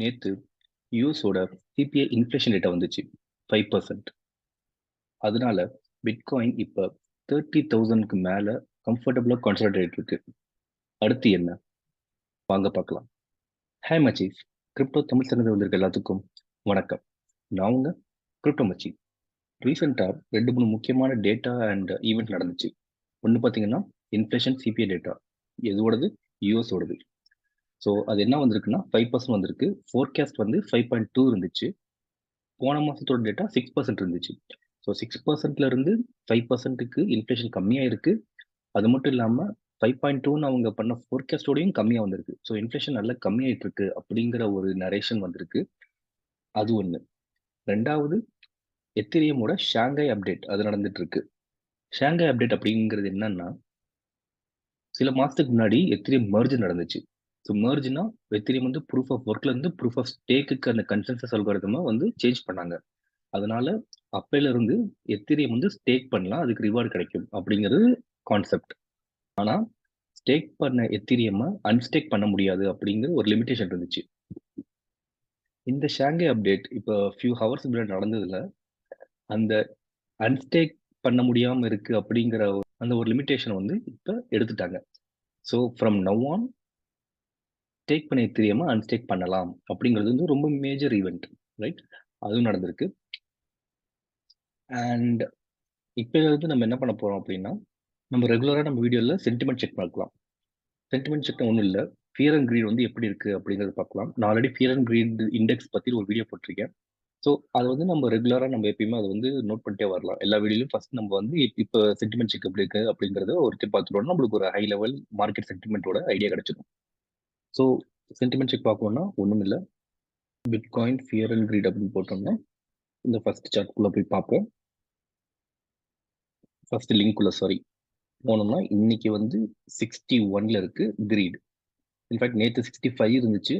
நேத்து யூஎஸோட CBI inflation data வந்துச்சு 5%. அதனால பிட்காயின் இப்ப 30,000க்கு மேல கம்ஃபர்டபுளா கான்சன்ட்ரேட் இருக்கு. அடுத்து என்ன வாங்க பார்க்கலாம். ஹாய் மச்சீஸ், கிரிப்டோ தமிழ் சங்கத்தில் வந்திருக்க எல்லாத்துக்கும் வணக்கம். நான் உங்க கிரிப்டோமச்சி. ரீசெண்டா 2-3 முக்கியமான டேட்டா அண்ட் ஈவெண்ட் நடந்துச்சு. ஒன்று பார்த்தீங்கன்னா இன்ஃப்ளேஷன் சிபிஐ டேட்டா, எதுவோடது? யூஎஸோடது. ஸோ அது என்ன வந்திருக்குன்னா 5% வந்திருக்கு. ஃபோர்காஸ்ட் வந்து 5.2 இருந்துச்சு. போன மாசத்தோட டேட்டா 6% இருந்துச்சு. ஸோ 6%ல இருந்து 5%க்கு இன்ஃப்ளேஷன் கம்மியா இருக்கு. அது மட்டும் இல்லாம 5.2ன்னு அவங்க பண்ண ஃபோர்காஸ்டோடையும் கம்மியா வந்திருக்கு. ஸோ இன்ஃப்ளேஷன் நல்லா கம்மியாயிட்டு இருக்கு அப்படிங்கிற ஒரு நரேஷன் வந்திருக்கு. அது ஒண்ணு. ரெண்டாவது, எத்திரியமோட ஷாங்காய் அப்டேட் அது நடந்துட்டு இருக்கு. ஷாங்காய் அப்டேட் அப்படிங்கிறது என்னன்னா, சில மாசத்துக்கு முன்னாடி எத்திரியம் மர்ஜ் நடந்துச்சு. ஸோ மர்ஜ்னா எத்திரியம் வந்து ப்ரூஃப் ஆஃப் ஒர்க்ல இருந்து ப்ரூஃப் ஆஃப் ஸ்டேக்குக்கு அந்த கன்சென்சஸ் அல்காரிதமா வந்து சேஞ்ச் பண்ணாங்க. அதனால அப்பையில இருந்து எத்திரியம் வந்து ஸ்டேக் பண்ணலாம், அதுக்கு ரிவார்டு கிடைக்கும் அப்படிங்கிறது கான்செப்ட். ஆனா ஸ்டேக் பண்ண எத்திரியமை அன்ஸ்டேக் பண்ண முடியாது அப்படிங்கிற ஒரு லிமிடேஷன் இருந்துச்சு. இந்த ஷாங்கே அப்டேட் இப்போ ஃபியூ ஹவர்ஸ் முன்னாடி நடந்ததுல அந்த அன்ஸ்டேக் பண்ண முடியாம இருக்கு அப்படிங்கிற அந்த ஒரு லிமிடேஷன் வந்து இப்போ எடுத்துட்டாங்க. So from now on stake பண்ண எத்திரியமை அன்ஸ்டேக் பண்ணலாம் அப்படிங்கிறது வந்து ரொம்ப மேஜர் ஈவெண்ட், ரைட்? அதுவும் நடந்திருக்கு. அண்ட் இப்போ வந்து நம்ம என்ன பண்ண போறோம் அப்படின்னா, நம்ம ரெகுலராக நம்ம வீடியோவில் சென்டிமெண்ட் செக் பார்க்கலாம். சென்டிமெண்ட் செக் ஒன்றும் இல்லை, ஃபியர் அண்ட் கிரீட் வந்து எப்படி இருக்கு அப்படிங்கிறத பார்க்கலாம். நான் already fear and greed index பற்றி ஒரு வீடியோ போட்டிருக்கேன். ஸோ அது வந்து நம்ம ரெகுலராக நம்ம எப்பயுமே அதை வந்து நோட் பண்ணிட்டே வரலாம். எல்லா வீடியோலையும் ஃபர்ஸ்ட் நம்ம வந்து இப்போ சென்டிமெண்ட் செக் எப்படி இருக்கு அப்படிங்கிறத ஒரு பார்த்துட்டோம்னா நம்மளுக்கு ஒரு ஹை லெவல் மார்க்கெட் சென்டிமெண்ட்டோட ஐடியா கிடைச்சிடும். ஸோ சென்டிமெண்ட் செக் பார்க்கணும்னா ஒன்றும் இல்லை, பிட்காயின் ஃபியர் அண்ட் கிரீட் அப்படின்னு போட்டோம்னா இந்த ஃபர்ஸ்ட் சார்ட்குள்ளே போய் பார்ப்போம். ஃபர்ஸ்ட் லிங்க்குள்ள போனோம்னா இன்னைக்கு வந்து 61ல இருக்கு கிரீட். இன்ஃபேக்ட் நேற்று 65 இருந்துச்சு.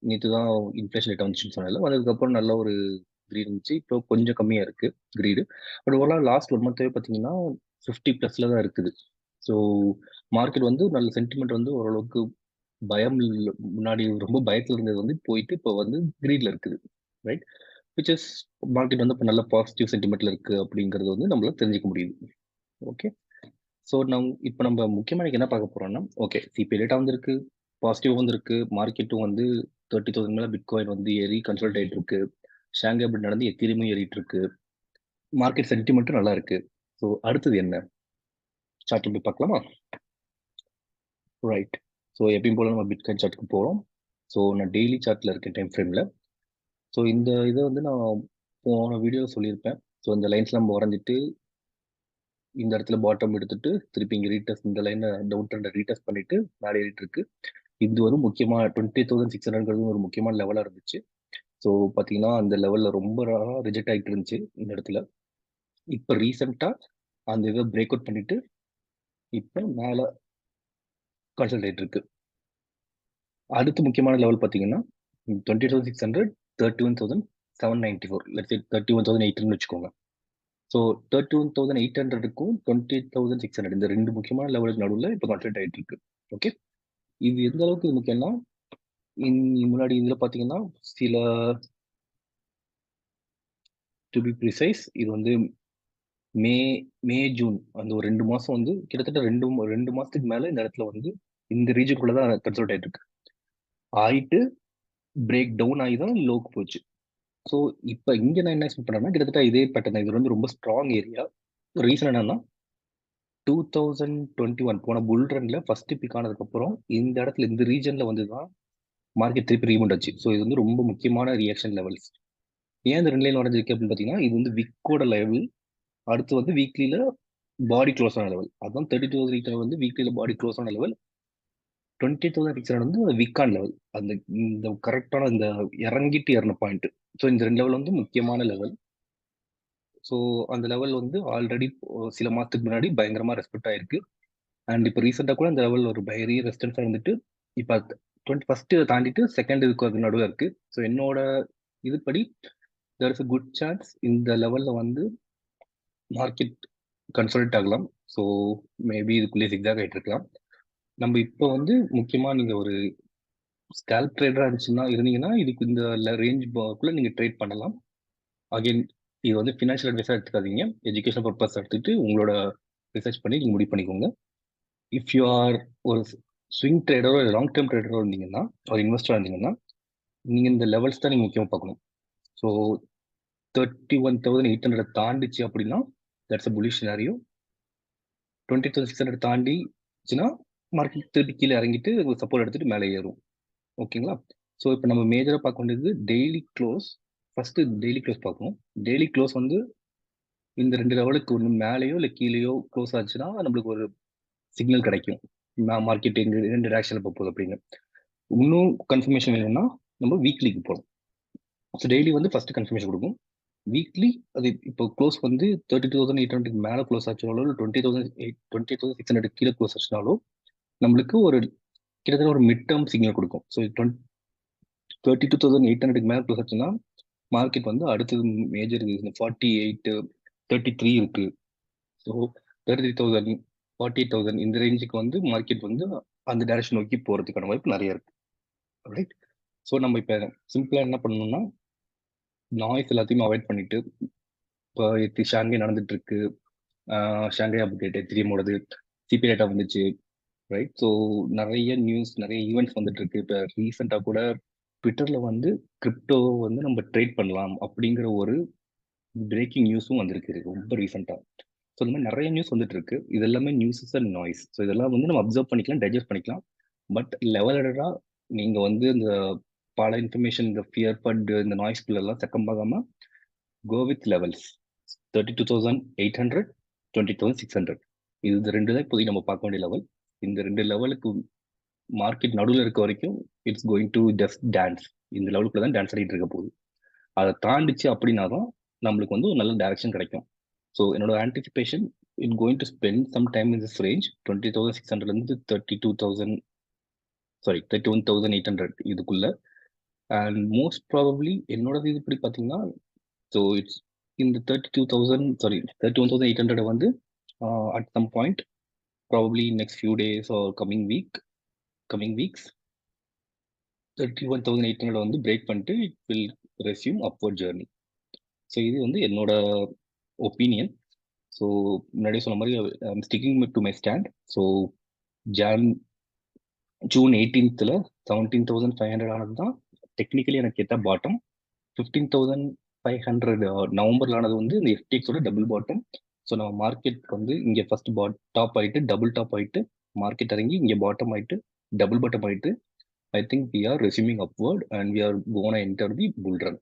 நேற்று தான் இன்ஃப்ளேஷன் ரேட் வந்துச்சுன்னு சொன்னால வந்ததுக்கப்புறம் நல்ல ஒரு கிரீட் இருந்துச்சு. இப்போ கொஞ்சம் கம்மியா இருக்கு கிரீடு. பட் ஓவரால் லாஸ்ட் 1 மந்த்தாவே பார்த்தீங்கன்னா 50+ தான் இருக்குது. ஸோ மார்க்கெட் வந்து நல்ல சென்டிமெண்ட் வந்து ஓரளவுக்கு பயம் முன்னாடி ரொம்ப பயத்தில் இருந்தது வந்து போயிட்டு இப்போ வந்து கிரீட்ல இருக்குது, ரைட்? விச் இஸ் மார்க்கெட் வந்து இப்போ நல்ல பாசிட்டிவ் சென்டிமெண்ட்ல இருக்கு அப்படிங்கிறது வந்து நம்மளால தெரிஞ்சுக்க முடியுது. ஓகே, ஸோ இப்போ நம்ம முக்கியமாக என்ன பார்க்க போறோம்னா, ஓகே சிபி டேட்டா வந்திருக்கு, பாசிட்டிவ் வந்திருக்கு, மார்க்கெட்டும் வந்து 30,000 மேல பிட்காயின் வந்து ஏறி கன்சல்ட் ஆகிட்டு இருக்கு, ஷாங்காய் அப்படி நடந்து எத்திரியுமே ஏறிட்டு இருக்கு, மார்க்கெட் சென்டிமெண்ட்டும் நல்லா இருக்கு. ஸோ அடுத்தது என்ன சார்ட் போய் பார்க்கலாமா? ரைட், ஸோ எப்பயும் போல நம்ம பிட்காயின் சார்ட்டுக்கு போகிறோம். ஸோ நான் டெய்லி சார்ட்ல இருக்கேன் டைம் ஃப்ரேம்ல. ஸோ இந்த இதை வந்து நான் போன வீடியோவில் சொல்லியிருப்பேன். ஸோ இந்த லைன்ஸ்லாம் நம்ம வரைஞ்சிட்டு இந்த இடத்துல பாட்டம் எடுத்துட்டு திருப்பி இங்கே ரீடெஸ்ட் இந்த லைனை டவுன் ட்ரெண்டை ரீடெஸ்ட் பண்ணிட்டு மேலே ஏறிட்டு இருக்கு. இது ஒரு முக்கியமான 20,600ங்கிறது ஒரு முக்கியமான லெவலாக இருந்துச்சு. ஸோ பார்த்தீங்கன்னா அந்த லெவலில் ரொம்ப ரிஜெக்ட் ஆகிட்டு இருந்துச்சு இந்த இடத்துல. இப்போ ரீசெண்டாக அந்த இதை பிரேக் அவுட் பண்ணிட்டு இப்போ மேலே கான்சன்ட்ரேட் இருக்கு. அடுத்து முக்கியமான லெவல் பார்த்தீங்கன்னா 20,600, 31,794, லெட்ஸ் சே 31,800 வச்சுக்கோங்க. ஸோ 31,800க்கும் 20,600 இந்த ரெண்டு முக்கியமான லெவலுக்கு நடுவில் இப்போ கான்சன்ட்ரேட் ஆகிட்டு இருக்கு. ஓகே, இது எந்த அளவுக்கு முக்கியம்னா, முன்னாடி இதில் பார்த்தீங்கன்னா சில டு பி ப்ரிசைஸ் இது வந்து மே ஜூன் அந்த ஒரு 2 மாசம் வந்து கிட்டத்தட்ட ரெண்டு மாசத்துக்கு மேல இந்த இடத்துல வந்து இந்த ரீஜனுக்குள்ள தான் கன்சல்ட் ஆயிட்டு இருக்கு. ஆயிட்டு பிரேக் டவுன் ஆகி தான் லோக்கு போச்சு. ஸோ இப்போ இங்க நான் என்ன எக்ஸ்பெக்ட் பண்ணேன்னா கிட்டத்தட்ட இதே பேட்டர்ன், இது வந்து ரொம்ப ஸ்ட்ராங் ஏரியா. ரீசன் என்னன்னா 2021 போன புல் ரன்ல ஃபர்ஸ்ட் பிக் ஆனதுக்கு இந்த இடத்துல இந்த ரீஜன்ல வந்து தான் மார்க்கெட் திருப்பி ரீமௌண்ட் ஆச்சு. ஸோ இது வந்து ரொம்ப முக்கியமான ரியாக்ஷன் லெவல்ஸ். ஏன் இந்த ரெண்டு லைன் வரைஞ்சிருக்கு அப்படின்னு பார்த்தீங்கன்னா, இது வந்து விக்கோட லெவல், அடுத்து வந்து வீக்லியில பாடி க்ளோஸ் ஆன லெவல். அதுதான் 32,000 வந்து வீக்லியில பாடி க்ளோஸ் ஆன லெவல். 20,600 வந்து விக்கான் லெவல். அந்த இந்த கரெக்டான இந்த இறங்கிட்டு ஏறின பாயிண்ட். ஸோ இந்த ரெண்டு லெவல் வந்து முக்கியமான லெவல். ஸோ அந்த லெவல் வந்து ஆல்ரெடி சில மாதத்துக்கு முன்னாடி பயங்கரமா ரெஸ்பெக்ட் ஆயிருக்கு. அண்ட் இப்போ ரீசெண்டாக கூட இந்த லெவல் ஒரு பெரிய ரெசிஸ்டன்ஸாக இருந்துட்டு இப்போ 21 தாண்டிட்டு செகண்ட் இதுக்கு நடுவில் இருக்கு. ஸோ என்னோட இதுபடி there is a good chance இந்த லெவல்ல வந்து மார்க்கெட் கன்சல்ட் ஆகலாம். ஸோ மேபி இதுக்குள்ளே சிக்ஸாக் ஆகிட்டு இருக்கலாம். நம்ம இப்போ வந்து முக்கியமாக நீங்கள் ஒரு ஸ்கேல்ப் ட்ரேடரா இருந்தீங்கன்னா இதுக்கு இந்த ரேஞ்ச் குள்ள நீங்க ட்ரேட் பண்ணலாம். அகைன் இது வந்து ஃபினான்ஷியல் அட்வைஸா எடுத்துக்காதீங்க. எஜுகேஷன் பர்பஸ் எடுத்துட்டு உங்களோட ரிசர்ச் பண்ணி நீங்க முடிவு பண்ணிக்கோங்க. இஃப் யூ ஆர் ஒரு ஸ்விங் ட்ரேடரோ லாங் டேர்ம் ட்ரேடரோ இருந்தீங்கன்னா ஒரு இன்வெஸ்டரா இருந்தீங்கன்னா நீங்க இந்த லெவல்ஸ் தான் நீங்க முக்கியமா பார்க்கணும். ஸோ 31,800 தாண்டிச்சு அப்படின்னா தட்ஸ் அ புல்லிஷ் சினாரியோ. 20,600 தாண்டிச்சுன்னா மார்க்கெட் திருப்பி கீழே இறங்கிட்டு சப்போர்ட் எடுத்துட்டு மேலே ஏறும். ஓகேங்களா? ஸோ இப்போ நம்ம மேஜராக பார்க்க வேண்டியது daily close. First daily close பார்க்கணும். டெய்லி க்ளோஸ் வந்து இந்த 2 லெவலுக்கு ஒன்று மேலேயோ இல்லை கீழேயோ க்ளோஸ் ஆச்சுன்னா நம்மளுக்கு ஒரு சிக்னல் கிடைக்கும். மார்க்கெட் ரெண்டு டேரக்ஷனில் போகுது அப்படின்னு. இன்னும் கன்ஃபர்மேஷன் வேணும்னா நம்ம வீக்லிக்கு போகணும். ஸோ டெய்லி வந்து ஃபர்ஸ்ட் கன்ஃபர்மேஷன் கொடுக்கும். வீக்லி அது இப்போ க்ளோஸ் வந்து 32,800 மேலே க்ளோஸ் ஆச்சுனாலோ இல்லை 20,600 கீழே க்ளோஸ் ஆச்சுனாலோ நம்மளுக்கு ஒரு கிட்டத்தட்ட ஒரு மிட் டேர்ம் சிக்னல் கொடுக்கும். ஸோ 32,800 மேலே க்ளோஸ் ஆச்சுன்னா மார்க்கெட் வந்து அடுத்தது மேஜர் 48, 33 இருக்கு. ஸோ 33,000, 48,000 இந்த ரேஞ்சுக்கு வந்து மார்க்கெட் வந்து அந்த டைரக்ஷன் நோக்கி போகிறதுக்கான வாய்ப்பு நிறைய இருக்கு. ரைட். ஸோ நம்ம இப்போ சிம்பிளாக என்ன பண்ணணும்னா நாய்ஸ் எல்லாத்தையுமே அவாய்ட் பண்ணிட்டு இப்போ ஷாங்காய் நடந்துட்டு இருக்கு. ஷாங்காய் அப்டேட் எத்திரியமோடது சிபி டேட்டா வந்துச்சு. ரைட். ஸோ நிறைய நியூஸ் நிறைய ஈவெண்ட்ஸ் வந்துட்டு இருக்கு. இப்போ ரீசெண்டாக கூட ட்விட்டர்ல வந்து கிரிப்டோ வந்து நம்ம ட்ரேட் பண்ணலாம் அப்படிங்கிற ஒரு பிரேக்கிங் நியூஸும் வந்திருக்கு ரொம்ப ரீசெண்டாக. ஸோ இந்த மாதிரி நிறைய நியூஸ் வந்துட்டு இருக்கு. இது எல்லாமே நியூஸஸ் அண்ட் நாய்ஸ். ஸோ இதெல்லாம் வந்து நம்ம அப்சர்வ் பண்ணிக்கலாம், டைஜஸ்ட் பண்ணிக்கலாம். பட் லெவலடா நீங்க வந்து இந்த பல இன்ஃபர்மேஷன் இந்த ஃபியர் பட் இந்த நாய்ஸ்குள்ள எல்லாம் சக்கம் பார்க்காம கோ வித் லெவல்ஸ் 32,800, 20,600 இது ரெண்டு தான் இப்போதைக்கு நம்ம பார்க்க வேண்டிய லெவல். இந்த ரெண்டு லெவலுக்கு மார்க்கெட் நடுவில் இருக்க வரைக்கும் it's going to just dance. இந்த லெவலுக்குள்ள தான் டான்ஸ் ஆடிட்டு இருக்க போகுது. அதை தாண்டிச்சு அப்படின்னா தான் நம்மளுக்கு வந்து ஒரு நல்ல டைரக்ஷன் கிடைக்கும். ஸோ என்னோட anticipation it going to spend some time in this range 20,600 32,000 sorry 31,800 இதுக்குள்ள. அண்ட் மோஸ்ட் ப்ராபப்ளி என்னோட இது இப்படி பார்த்தீங்கன்னா ஸோ இட்ஸ் இந்த 32,000 சாரி 31,800 வந்து at some point probably next few days or coming weeks 31,800 வந்து பிரேக் பண்ணிட்டு it will resume upward journey. So இது வந்து என்னோட ஒப்பீனியன். ஸோ முன்னாடியே சொன்ன மாதிரி sticking to my stand. So June 18th 17,500 ஆனது தான் டெக்னிக்கலி எனக்கு ஏற்ற பாட்டம். 15,500 நவம்பர்ல ஆனது வந்து இந்த எஃப்டிஎக்ஸோட டபுள் பாட்டம். ஸோ நம்ம மார்க்கெட் வந்து இங்கே ஃபர்ஸ்ட் டாப் ஆயிட்டு டபுள் டாப் ஆயிட்டு மார்க்கெட் இறங்கி இங்கே பாட்டம் ஆயிட்டு டபுள் பாட்டம் ஆயிட்டு I think we are resuming upward and we are gonna enter the bull run.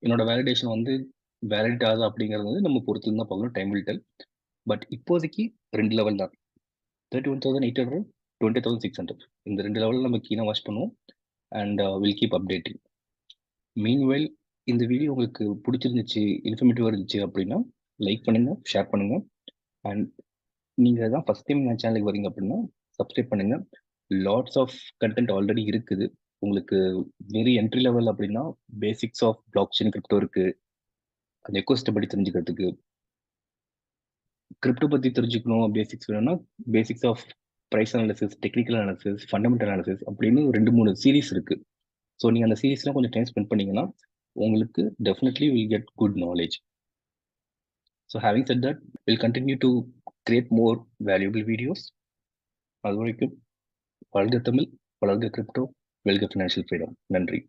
என்னோட வேலிடேஷன் வந்து வேலிட் ஆகுது அப்படிங்கிறது வந்து நம்ம பொறுத்து தான் பார்க்கணும், டைம் வில் டெல். பட் இப்போதைக்கு ரெண்டு லெவல் தான் 31,800, 20,600 இந்த ரெண்டு லெவலில் நம்ம கீழே வாட்ச் பண்ணுவோம் and will keep updating. Meanwhile இந்த வீடியோ உங்களுக்கு பிடிச்சிருந்துச்சு, இன்ஃபர்மேட்டிவாக இருந்துச்சு அப்படின்னா லைக் பண்ணுங்க, ஷேர் பண்ணுங்க. அண்ட் நீங்கள் தான் ஃபர்ஸ்ட் டைம் என் சேனலுக்கு வரீங்க அப்படின்னா சப்ஸ்கிரைப் பண்ணுங்க. லாட்ஸ் ஆஃப் கண்டென்ட் ஆல்ரெடி இருக்குது. உங்களுக்கு வெரி என்ட்ரி லெவல் அப்படின்னா basics of blockchain crypto இருக்கு. அந்த எக்கோசிஸ்டம் பற்றி தெரிஞ்சுக்கிறதுக்கு கிரிப்டோ பற்றி தெரிஞ்சுக்கணும் பேசிக்ஸ் வேணும்னா basics of price analysis, technical analysis, fundamental analysis அப்படின்னு 2-3 சீரீஸ் இருக்கு. ஸோ நீங்கள் அந்த சீரீஸ்லாம் கொஞ்சம் டைம் ஸ்பெண்ட் பண்ணீங்கன்னா உங்களுக்கு definitely will get good knowledge. So having set that will continue to create more valuable videos. அது வரைக்கும் வளர்க தமிழ், வளர்க கிரிப்டோ, வெல்க ஃபினான்ஷியல் ஃப்ரீடம். நன்றி.